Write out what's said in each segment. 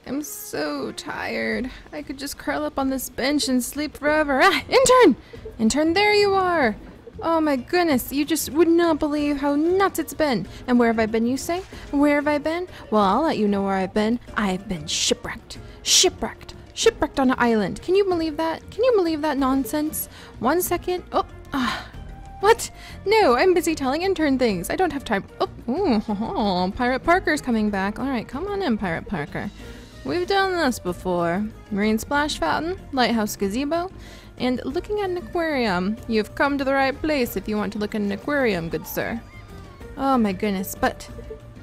I'm so tired. I could just curl up on this bench and sleep forever. Ah, Intern! Intern, there you are! Oh my goodness, you just would not believe how nuts it's been. And where have I been, you say? Where have I been? Well, I'll let you know where I've been. I've been shipwrecked. Shipwrecked. Shipwrecked on an island. Can you believe that? Can you believe that nonsense? 1 second. What? No, I'm busy telling Intern things. I don't have time. Pirate Parker's coming back. Alright, come on in, Pirate Parker. We've done this before. Marine splash fountain, lighthouse gazebo, and looking at an aquarium. You've come to the right place if you want to look at an aquarium, good sir. Oh my goodness, but...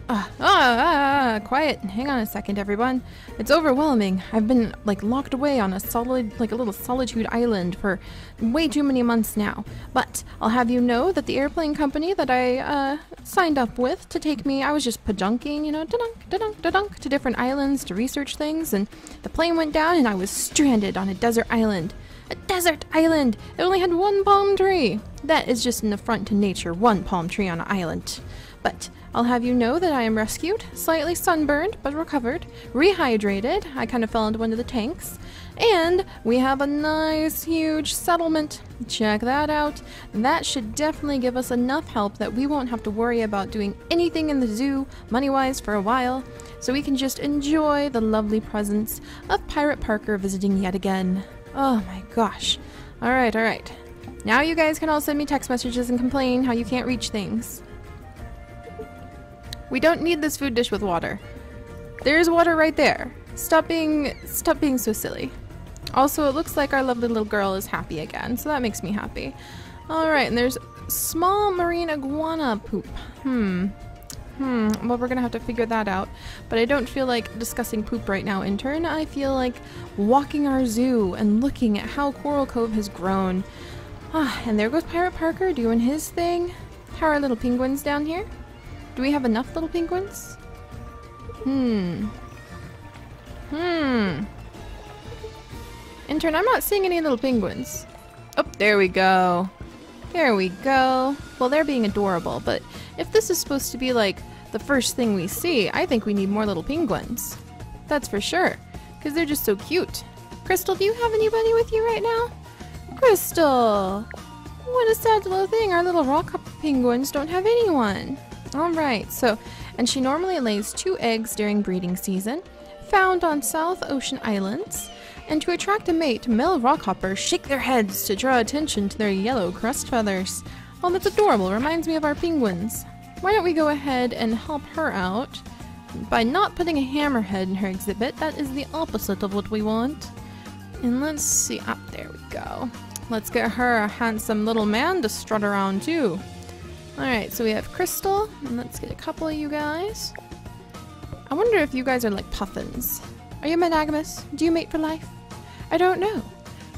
quiet. Hang on a second, everyone. It's overwhelming. I've been, locked away on a little solitude island for way too many months now. But I'll have you know that the airplane company that I, signed up with to take me, I was just pajunking, you know, da-dunk, to different islands to research things, and the plane went down and I was stranded on a desert island. A desert island! It only had one palm tree! That is just an affront to nature, one palm tree on an island. But I'll have you know that I am rescued, slightly sunburned, but recovered, rehydrated. I kind of fell into one of the tanks. And we have a nice, huge settlement. Check that out. That should definitely give us enough help that we won't have to worry about doing anything in the zoo, money-wise, for a while. So we can just enjoy the lovely presence of Pirate Parker visiting yet again. Oh my gosh. Alright. Now you guys can all send me text messages and complain how you can't reach things. We don't need this food dish with water. There's water right there. Stop being so silly. Also, it looks like our lovely little girl is happy again, so that makes me happy. Alright, and there's small marine iguana poop. Well, we're gonna have to figure that out. But I don't feel like discussing poop right now, Intern. I feel like walking our zoo and looking at how Coral Cove has grown. And there goes Pirate Parker doing his thing. How are our little penguins down here? Do we have enough little penguins? Intern, I'm not seeing any little penguins. Oh, there we go. There we go. Well, they're being adorable, but if this is supposed to be like the first thing we see, I think we need more little penguins. That's for sure, because they're just so cute. Crystal, do you have anybody with you right now? Crystal! What a sad little thing. Our little rock penguins don't have anyone. Alright, so, and she normally lays 2 eggs during breeding season, found on South Ocean Islands, and to attract a mate, male rockhoppers shake their heads to draw attention to their yellow crest feathers. Oh, that's adorable. Reminds me of our penguins. Why don't we go ahead and help her out by not putting a hammerhead in her exhibit? That is the opposite of what we want. And let's see, there we go. Let's get her a handsome little man to strut around too. Alright, so we have Crystal, and let's get a couple of you guys. I wonder if you guys are like puffins. Are you monogamous? Do you mate for life? I don't know.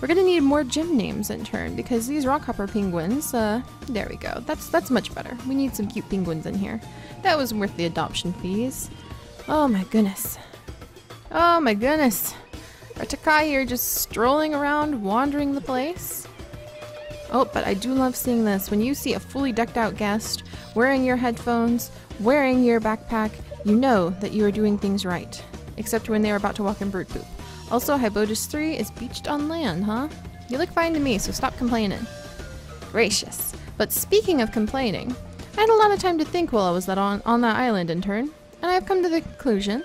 We're gonna need more gym names in turn, because these rockhopper penguins, there we go. That's much better. We need some cute penguins in here. That was worth the adoption fees. Oh my goodness. Oh my goodness. Our Takai here just strolling around, wandering the place. Oh, but I do love seeing this. When you see a fully decked out guest, wearing your headphones, wearing your backpack, you know that you are doing things right. Except when they are about to walk in bird poop. Also, Hybotus 3 is beached on land, huh? You look fine to me, so stop complaining. Gracious. But speaking of complaining, I had a lot of time to think while I was on that island, Intern, and I've come to the conclusion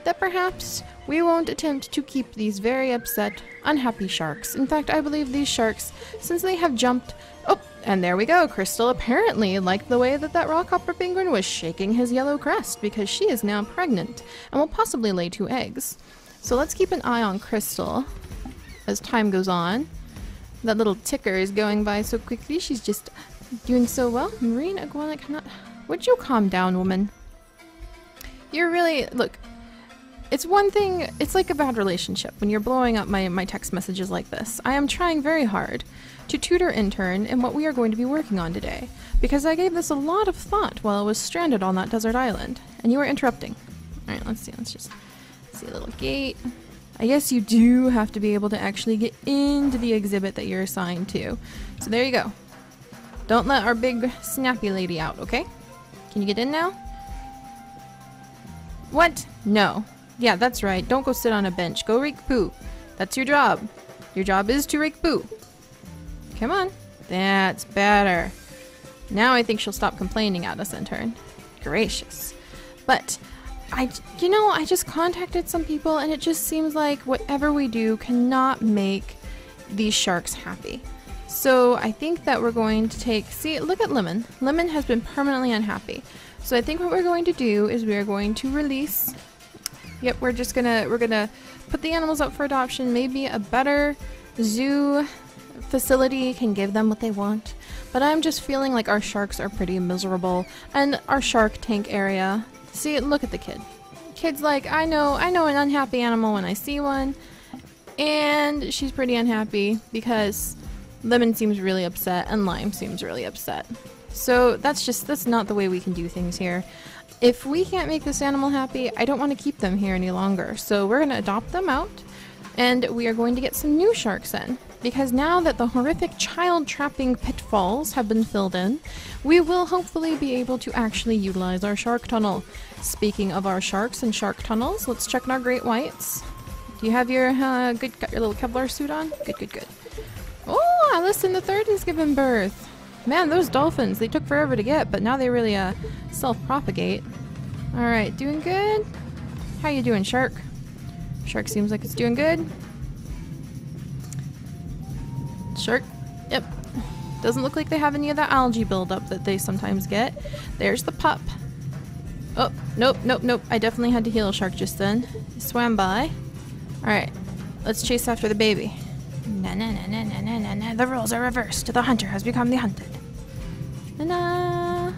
that perhaps we won't attempt to keep these very upset, unhappy sharks. In fact, I believe these sharks, since they have jumped... Oh, and there we go. Crystal apparently liked the way that rockhopper penguin was shaking his yellow crest, because she is now pregnant and will possibly lay 2 eggs. So let's keep an eye on Crystal as time goes on. That little ticker is going by so quickly. She's just doing so well. Marine iguana cannot... Would you calm down, woman? You're really... Look... It's one thing, it's like a bad relationship when you're blowing up my text messages like this. I am trying very hard to tutor Intern in what we are going to be working on today, because I gave this a lot of thought while I was stranded on that desert island, and you were interrupting. Alright, let's see, let's just see a little gate. I guess you do have to be able to actually get into the exhibit that you're assigned to. So there you go. Don't let our big snappy lady out, okay? Can you get in now? What? No. Yeah, that's right. Don't go sit on a bench. Go rake poo. That's your job. Your job is to rake poo. Come on. That's better. Now I think she'll stop complaining at us, Intern. Gracious. But I just contacted some people and it just seems like whatever we do cannot make these sharks happy. So I think that we're going to take, see, look at Lemon. Lemon has been permanently unhappy. So I think what we're going to do is we are going to release, yep, we're gonna put the animals up for adoption. Maybe a better zoo facility can give them what they want. But I'm just feeling like our sharks are pretty miserable. And our shark tank area, see, look at the kid. Kid's like, I know an unhappy animal when I see one. And she's pretty unhappy because Lemon seems really upset and Lime seems really upset. So that's not the way we can do things here. If we can't make this animal happy, I don't want to keep them here any longer. So we're going to adopt them out and we are going to get some new sharks in. Because now that the horrific child trapping pitfalls have been filled in, we will hopefully be able to actually utilize our shark tunnel. Speaking of our sharks and shark tunnels, let's check on our great whites. Do you have your got your little Kevlar suit on? Good. Oh, Alice in the Third has given birth. Man, those dolphins, they took forever to get, but now they really self-propagate. Alright, doing good? How you doing, Shark? Shark seems like it's doing good. Shark, yep. Doesn't look like they have any of that algae buildup that they sometimes get. There's the pup. Oh, nope. I definitely had to heal Shark just then. He swam by. Alright, let's chase after the baby. Na. The roles are reversed. The hunter has become the hunted. Na.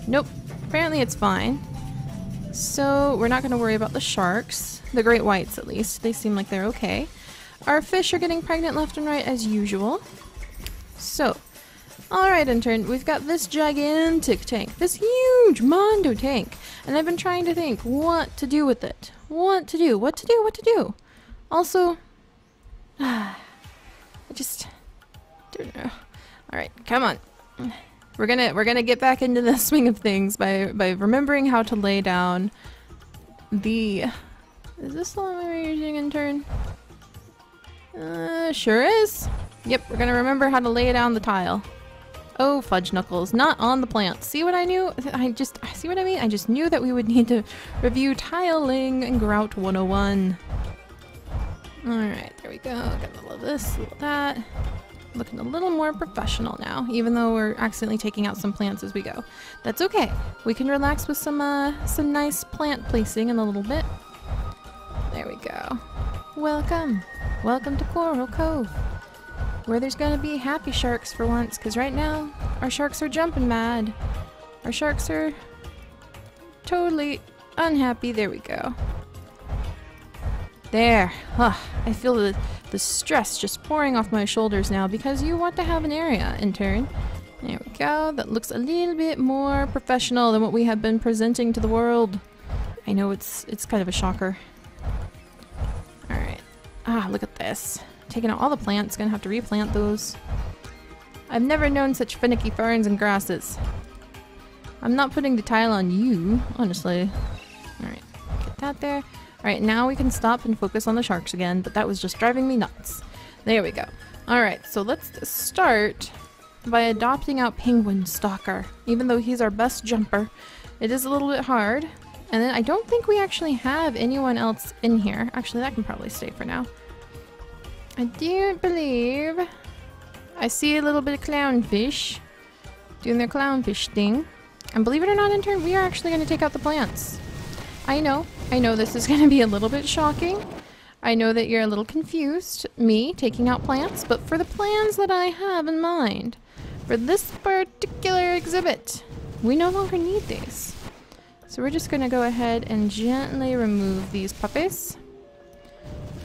Nope. Apparently it's fine. So we're not going to worry about the sharks. The great whites, at least. They seem like they're okay. Our fish are getting pregnant left and right as usual. So, alright, Intern. We've got this gigantic tank. This huge Mondo tank. And I've been trying to think what to do with it. What to do. Also, I just don't know. Alright, come on. We're gonna get back into the swing of things by remembering how to lay down the... Is this the one we were using, Intern? Sure is. Yep, we're gonna remember how to lay down the tile. Oh, fudge knuckles, not on the plants. See what I knew? See what I mean? I just knew that we would need to review tiling and Grout 101. Alright, there we go. Got a little of this, a little of that. Looking a little more professional now, even though we're accidentally taking out some plants as we go. That's okay. We can relax with some nice plant placing in a little bit. There we go. Welcome to Coral Cove, where there's gonna be happy sharks for once, because right now our sharks are jumping mad. Our sharks are totally unhappy. There we go. There. I feel the stress just pouring off my shoulders now because you want to have an area, Intern. There we go. That looks a little bit more professional than what we have been presenting to the world. I know it's kind of a shocker. Alright. Look at this. Taking out all the plants. Gonna have to replant those. I've never known such finicky ferns and grasses. I'm not putting the tile on you, honestly. Alright. Get that there. Alright, now we can stop and focus on the sharks again, but that was just driving me nuts. There we go. Alright, so let's start by adopting out Penguin Stalker. Even though he's our best jumper, it is a little bit hard. And then I don't think we actually have anyone else in here. Actually, that can probably stay for now. I do believe I see a little bit of clownfish doing their clownfish thing. And believe it or not, Intern, we are actually going to take out the plants. I know this is going to be a little bit shocking. I know that you're a little confused, me taking out plants, but for the plans that I have in mind, for this particular exhibit, we no longer need these. So we're just going to go ahead and gently remove these puppies.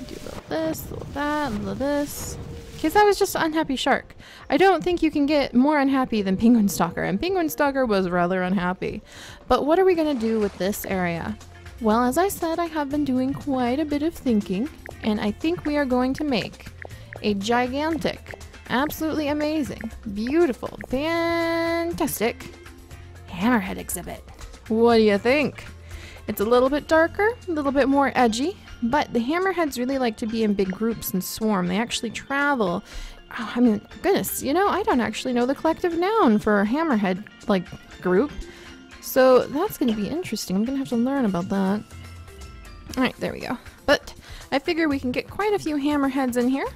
Do a little this, a little that, a little this. Because that was just an unhappy shark. I don't think you can get more unhappy than Penguin Stalker, and Penguin Stalker was rather unhappy. But what are we going to do with this area? Well, as I said, I have been doing quite a bit of thinking, and I think we are going to make a gigantic, absolutely amazing, beautiful, fantastic hammerhead exhibit. What do you think? It's a little bit darker, a little bit more edgy, but the hammerheads really like to be in big groups and swarm. They actually travel. Oh, I mean, goodness, you know, I don't actually know the collective noun for a hammerhead, like, group. So that's going to be interesting. I'm going to have to learn about that. Alright, there we go. But I figure we can get quite a few hammerheads in here.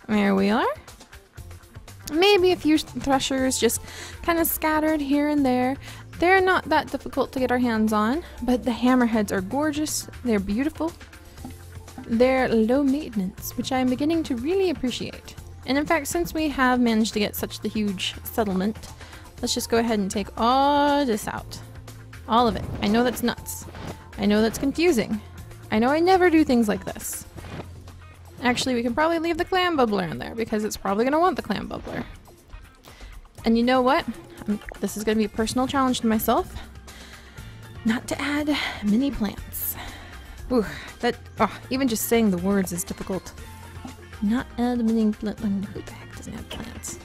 There we are. Maybe a few threshers just kind of scattered here and there. They're not that difficult to get our hands on, but the hammerheads are gorgeous. They're beautiful. They're low maintenance, which I'm beginning to really appreciate. And in fact, since we have managed to get such the huge settlement, let's just go ahead and take all this out. All of it. I know that's nuts. I know that's confusing. I know I never do things like this. Actually, we can probably leave the clam bubbler in there because it's probably going to want the clam bubbler. And you know what? This is going to be a personal challenge to myself. Not to add mini plants. Ooh, even just saying the words is difficult. Not add mini plants. Who the heck doesn't have plants?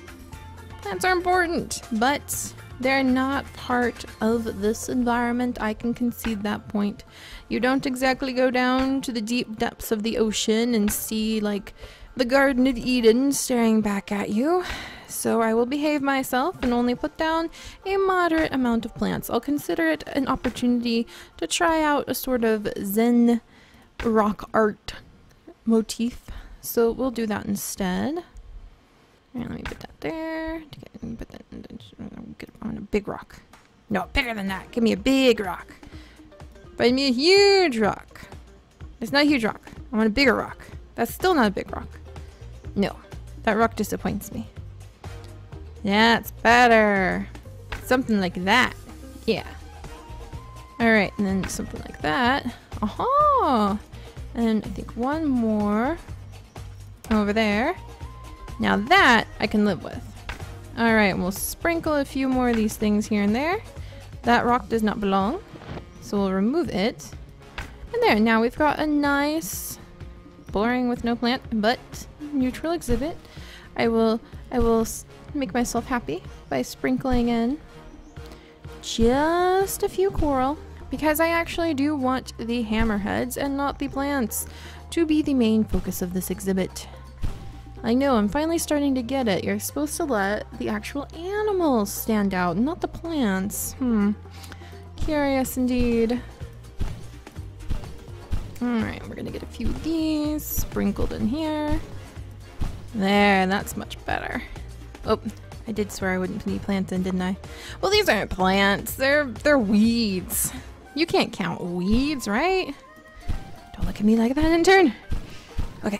Plants are important, but they're not part of this environment. I can concede that point. You don't exactly go down to the deep depths of the ocean and see, like, the Garden of Eden staring back at you. So I will behave myself and only put down a moderate amount of plants. I'll consider it an opportunity to try out a sort of Zen rock art motif. So we'll do that instead. Alright, let me put that there. Put that on a big rock. No, bigger than that. Give me a big rock. Find me a huge rock. It's not a huge rock. I want a bigger rock. That's still not a big rock. No, that rock disappoints me. That's better. Something like that. Yeah. Alright, and then something like that. Aha! And I think one more over there. Now that I can live with. Alright, we'll sprinkle a few more of these things here and there. That rock does not belong, so we'll remove it. And there, now we've got a nice, boring with no plant, but neutral exhibit. I will make myself happy by sprinkling in just a few coral, because I actually do want the hammerheads and not the plants to be the main focus of this exhibit. I know, I'm finally starting to get it. You're supposed to let the actual animals stand out, not the plants. Curious indeed. Alright, we're gonna get a few of these sprinkled in here. There, that's much better. Oh, I did swear I wouldn't put any plants in, didn't I? Well, these aren't plants. They're weeds. You can't count weeds, right? Don't look at me like that, intern. Okay,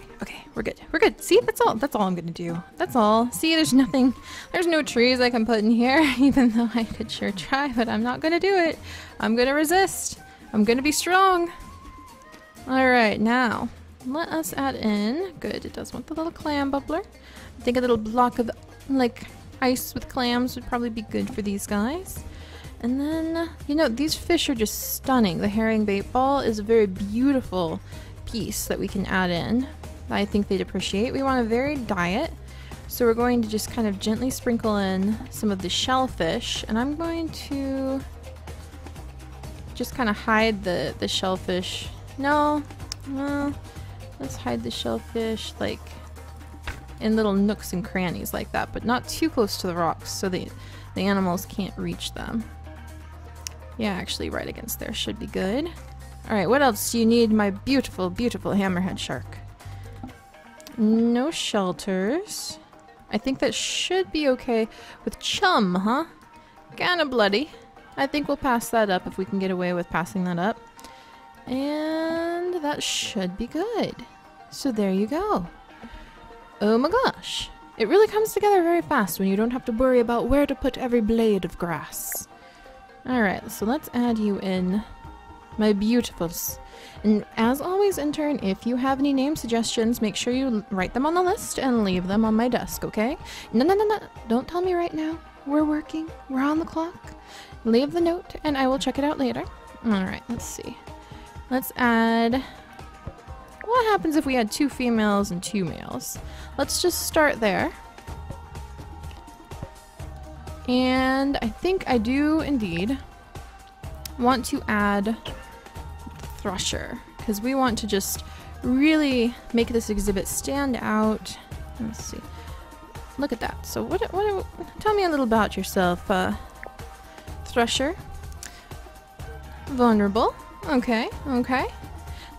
we're good. We're good. See, that's all I'm gonna do. That's all. See, there's no trees I can put in here, even though I could sure try, but I'm not gonna do it. I'm gonna resist. I'm gonna be strong. Alright, now, let us add in, good, it does want the little clam bubbler. I think a little block of, like, ice with clams would probably be good for these guys. And then, you know, these fish are just stunning. The herring bait ball is a very beautiful piece that we can add in. I think they'd appreciate. We want a varied diet, so we're going to just kind of gently sprinkle in some of the shellfish, and I'm going to just kind of hide the shellfish. No, well, let's hide the shellfish like in little nooks and crannies like that, but not too close to the rocks so the animals can't reach them. Yeah, actually right against there should be good. Alright, what else do you need, my beautiful, beautiful hammerhead shark? No shelters. I think that should be okay with chum, huh? Kinda bloody. I think we'll pass that up if we can get away with passing that up. And that should be good. So there you go. Oh my gosh. It really comes together very fast when you don't have to worry about where to put every blade of grass. Alright, so let's add you in, my beautifuls. And as always, intern, if you have any name suggestions, make sure you write them on the list and leave them on my desk, okay? No. Don't tell me right now. We're working. We're on the clock. Leave the note and I will check it out later. Alright, let's see. Let's add... What happens if we had 2 females and 2 males? Let's just start there. And I think I do indeed want to add Thrusher, because we want to just really make this exhibit stand out. Let's see. Look at that. So tell me a little about yourself, Thrusher. Vulnerable. Okay, okay.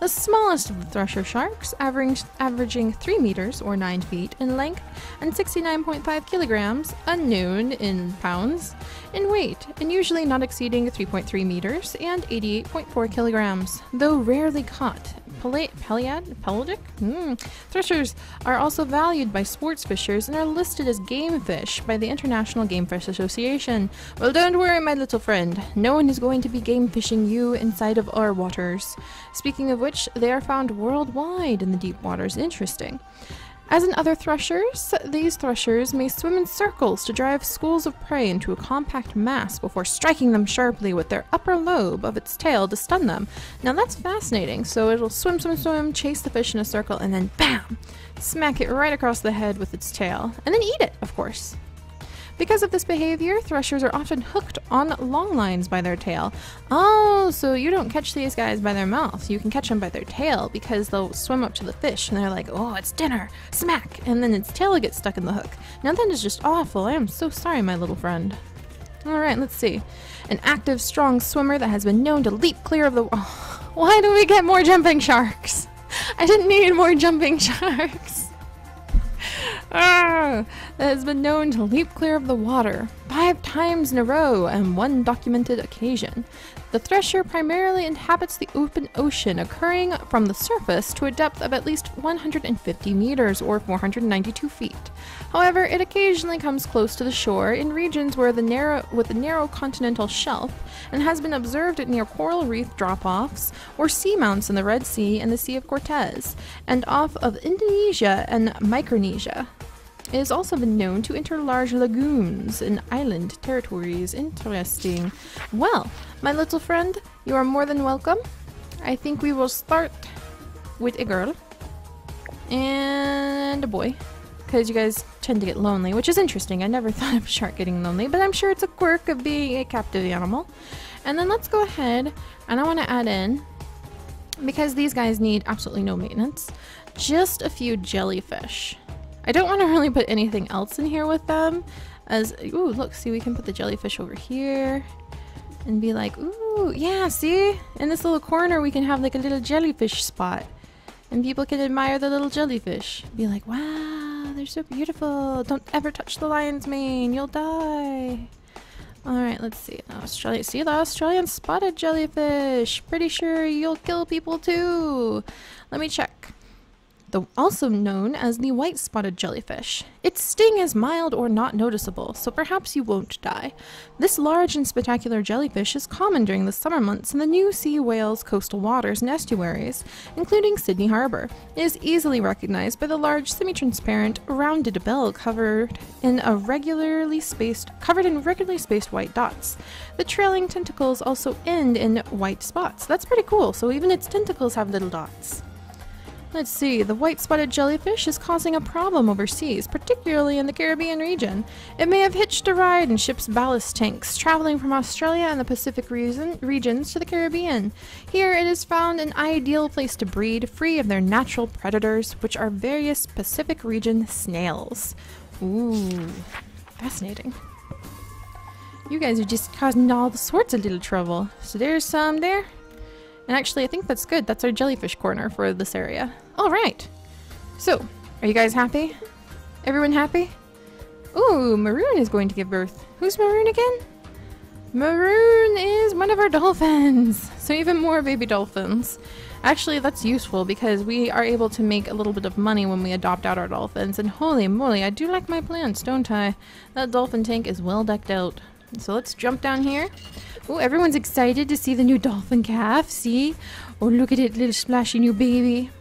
The smallest of the thresher sharks, averaging 3 meters or 9 feet in length and 69.5 kilograms, unknown in pounds, in weight, and usually not exceeding 3.3 meters and 88.4 kilograms, though rarely caught. Pelagic? Threshers are also valued by sports fishers and are listed as game fish by the International Game Fish Association. Well, don't worry, my little friend. No one is going to be game fishing you inside of our waters. Speaking of which, they are found worldwide in the deep waters. Interesting. As in other threshers, these threshers may swim in circles to drive schools of prey into a compact mass before striking them sharply with their upper lobe of its tail to stun them. Now that's fascinating. So it'll swim, chase the fish in a circle, and then BAM! Smack it right across the head with its tail, and then eat it, of course. Because of this behavior, threshers are often hooked on long lines by their tail. Oh, so you don't catch these guys by their mouth. You can catch them by their tail because they'll swim up to the fish and they're like, oh, it's dinner, smack, and then its tail gets stuck in the hook. Now that is just awful. I am so sorry, my little friend. All right, let's see. An active, strong swimmer that has been known to leap clear of the... Oh, why do we get more jumping sharks? I didn't need more jumping sharks. That has been known to leap clear of the water 5 times in a row and 1 documented occasion. The thresher primarily inhabits the open ocean, occurring from the surface to a depth of at least 150 meters or 492 feet. However, it occasionally comes close to the shore in regions where the narrow continental shelf and has been observed near coral reef drop-offs or seamounts in the Red Sea and the Sea of Cortez, and off of Indonesia and Micronesia. It has also been known to enter large lagoons and island territories. Interesting. Well, my little friend, you are more than welcome. I think we will start with a girl and a boy, because you guys tend to get lonely, which is interesting. I never thought of a shark getting lonely, but I'm sure it's a quirk of being a captive animal. And then let's go ahead, and I want to add in, because these guys need absolutely no maintenance, just a few jellyfish. I don't want to really put anything else in here with them, as, ooh, look, see, we can put the jellyfish over here and be like, ooh, yeah, see, in this little corner we can have like a little jellyfish spot, and people can admire the little jellyfish, be like, wow, they're so beautiful, don't ever touch the lion's mane, you'll die. All right, let's see. See the Australian spotted jellyfish, pretty sure you'll kill people too. Let me check. Also known as the white spotted jellyfish. Its sting is mild or not noticeable, so perhaps you won't die. This large and spectacular jellyfish is common during the summer months in the New Sea Wales coastal waters and estuaries, including Sydney Harbour. It is easily recognized by the large semi-transparent rounded bill covered in regularly spaced white dots. The trailing tentacles also end in white spots. That's pretty cool, so even its tentacles have little dots. Let's see, the white-spotted jellyfish is causing a problem overseas, particularly in the Caribbean region. It may have hitched a ride in ships' ballast tanks, traveling from Australia and the Pacific regions to the Caribbean. Here it is found an ideal place to breed, free of their natural predators, which are various Pacific region snails. Ooh, fascinating. You guys are just causing all sorts of little trouble. So there's some there. And actually, I think that's good. That's our jellyfish corner for this area. All right. So, are you guys happy? Everyone happy? Ooh, Maroon is going to give birth. Who's Maroon again? Maroon is one of our dolphins. So even more baby dolphins. Actually, that's useful because we are able to make a little bit of money when we adopt out our dolphins. And holy moly, I do like my plants, don't I? That dolphin tank is well decked out. So let's jump down here. Oh, everyone's excited to see the new dolphin calf. See? Oh, look at it, little splashy new baby.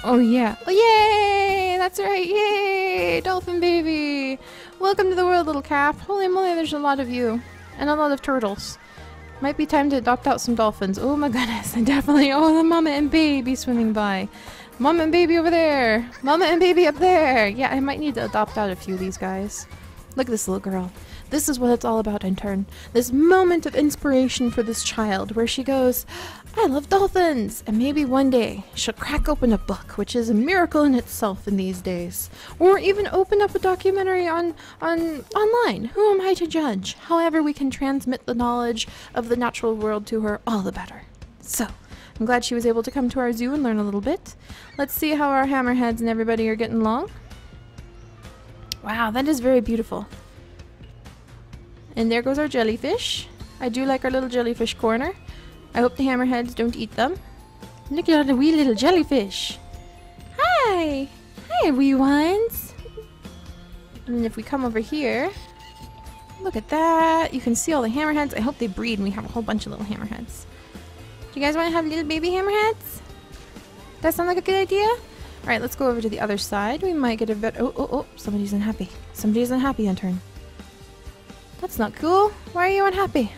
Oh, yeah. Oh, yay! That's right. Yay! Dolphin baby. Welcome to the world, little calf. Holy moly, there's a lot of you. And a lot of turtles. Might be time to adopt out some dolphins. Oh, my goodness. And definitely, oh, the mama and baby swimming by. Mama and baby over there. Mama and baby up there. Yeah, I might need to adopt out a few of these guys. Look at this little girl. This is what it's all about, Intern. This moment of inspiration for this child where she goes, I love dolphins! And maybe one day she'll crack open a book, which is a miracle in itself in these days. Or even open up a documentary on online. Who am I to judge? However we can transmit the knowledge of the natural world to her, all the better. So, I'm glad she was able to come to our zoo and learn a little bit. Let's see how our hammerheads and everybody are getting along. Wow, that is very beautiful. And there goes our jellyfish. I do like our little jellyfish corner. I hope the hammerheads don't eat them. Look at all the wee little jellyfish. Hi! Hi, wee ones! And if we come over here, look at that. You can see all the hammerheads. I hope they breed and we have a whole bunch of little hammerheads. Do you guys want to have little baby hammerheads? That sound like a good idea? Alright, let's go over to the other side. We might get a bit. Oh, somebody's unhappy. Somebody's unhappy, Intern. That's not cool. Why are you unhappy?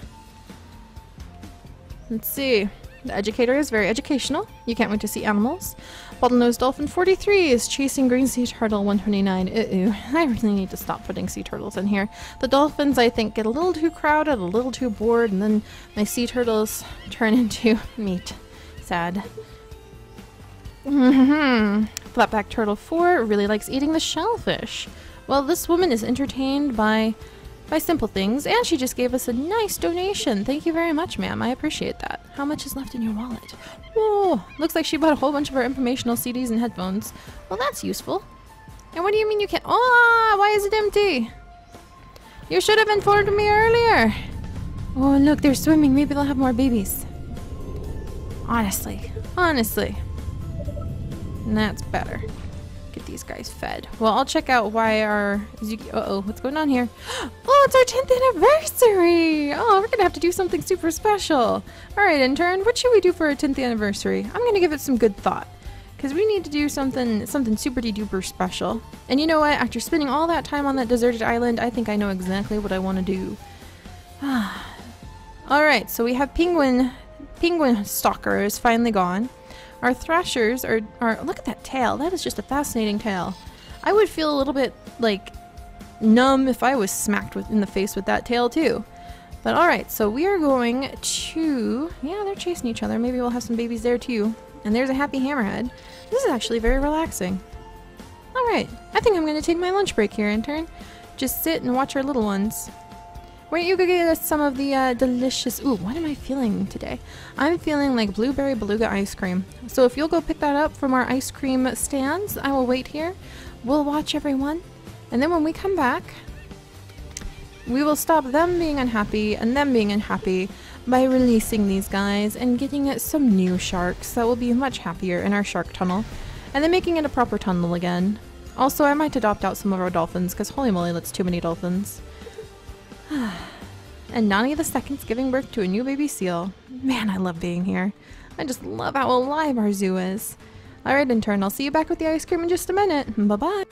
Let's see. The educator is very educational. You can't wait to see animals. Bottlenose Dolphin 43 is chasing green sea turtle 129. I really need to stop putting sea turtles in here. The dolphins, I think, get a little too crowded, a little too bored, and then my sea turtles turn into meat. Sad. Flatback Turtle 4 really likes eating the shellfish. Well, this woman is entertained by simple things, and she just gave us a nice donation. Thank you very much, ma'am. I appreciate that. How much is left in your wallet? Oh, looks like she bought a whole bunch of our informational CDs and headphones. Well, that's useful. And what do you mean you can't? Oh, why is it empty? You should have informed me earlier. Oh, look, they're swimming. Maybe they'll have more babies. Honestly. And that's better. Get these guys fed. Well, I'll check out why our Zuki. Uh-oh, what's going on here? Oh, it's our 10th anniversary! Oh, we're gonna have to do something super special. Alright, Intern, what should we do for our 10th anniversary? I'm gonna give it some good thought. Because we need to do something super duper special. And you know what? After spending all that time on that deserted island, I think I know exactly what I want to do. Alright, so we have Penguin Stalker is finally gone. Our thrashers are look at that tail. That is just a fascinating tail. I would feel a little bit like numb if I was smacked in the face with that tail too. But alright, so we are going to, yeah, they're chasing each other. Maybe we'll have some babies there too. And there's a happy hammerhead. This is actually very relaxing. Alright, I think I'm going to take my lunch break here, Intern. Just sit and watch our little ones. Why don't you go get us some of the delicious... Ooh, what am I feeling today? I'm feeling like blueberry beluga ice cream. So if you'll go pick that up from our ice cream stands, I will wait here. We'll watch everyone. And then when we come back, we will stop them being unhappy and them being unhappy by releasing these guys and getting some new sharks that will be much happier in our shark tunnel. And then making it a proper tunnel again. Also, I might adopt out some of our dolphins, because holy moly, that's too many dolphins. And Nani II's giving birth to a new baby seal. Man, I love being here. I just love how alive our zoo is. Alright, Intern, I'll see you back with the ice cream in just a minute. Bye-bye.